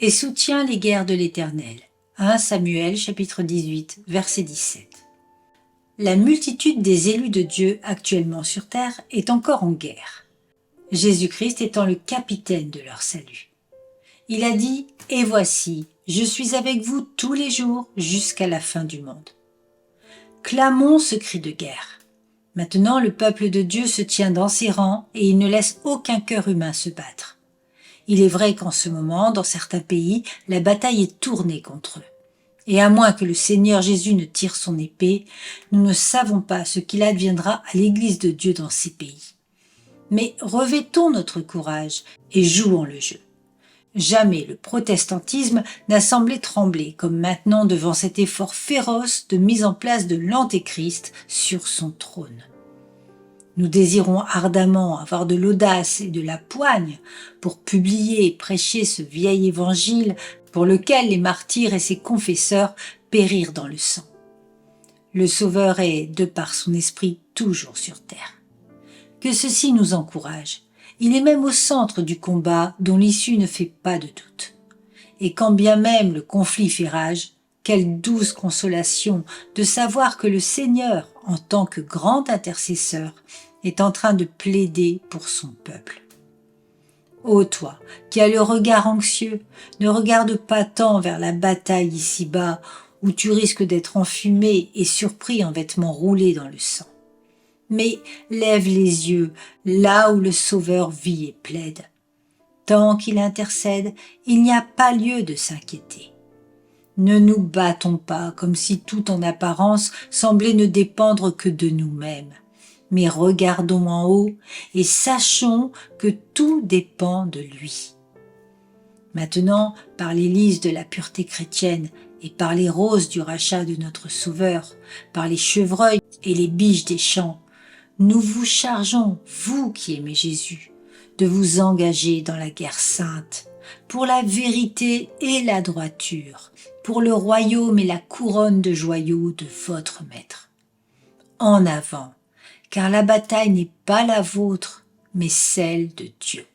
et soutient les guerres de l'Éternel. 1 Samuel chapitre 18, verset 17. La multitude des élus de Dieu actuellement sur terre est encore en guerre, Jésus-Christ étant le capitaine de leur salut. Il a dit « Et voici, je suis avec vous tous les jours jusqu'à la fin du monde ». Clamons ce cri de guerre. Maintenant, le peuple de Dieu se tient dans ses rangs et il ne laisse aucun cœur humain se battre. Il est vrai qu'en ce moment, dans certains pays, la bataille est tournée contre eux. Et à moins que le Seigneur Jésus ne tire son épée, nous ne savons pas ce qu'il adviendra à l'Église de Dieu dans ces pays. Mais revêtons notre courage et jouons le jeu. Jamais le protestantisme n'a semblé trembler comme maintenant devant cet effort féroce de mise en place de l'Antéchrist sur son trône. Nous désirons ardemment avoir de l'audace et de la poigne pour publier et prêcher ce vieil évangile pour lequel les martyrs et ses confesseurs périrent dans le sang. Le Sauveur est, de par son esprit, toujours sur terre. Que ceci nous encourage. Il est même au centre du combat dont l'issue ne fait pas de doute. Et quand bien même le conflit fait rage, quelle douce consolation de savoir que le Seigneur, en tant que grand intercesseur, est en train de plaider pour son peuple. Ô toi, qui as le regard anxieux, ne regarde pas tant vers la bataille ici-bas, où tu risques d'être enfumé et surpris en vêtements roulés dans le sang. Mais lève les yeux là où le Sauveur vit et plaide. Tant qu'il intercède, il n'y a pas lieu de s'inquiéter. Ne nous battons pas comme si tout en apparence semblait ne dépendre que de nous-mêmes. Mais regardons en haut et sachons que tout dépend de lui. Maintenant, par les lys de la pureté chrétienne et par les roses du rachat de notre Sauveur, par les chevreuils et les biches des champs, nous vous chargeons, vous qui aimez Jésus, de vous engager dans la guerre sainte, pour la vérité et la droiture, pour le royaume et la couronne de joyaux de votre Maître. En avant, car la bataille n'est pas la vôtre, mais celle de Dieu.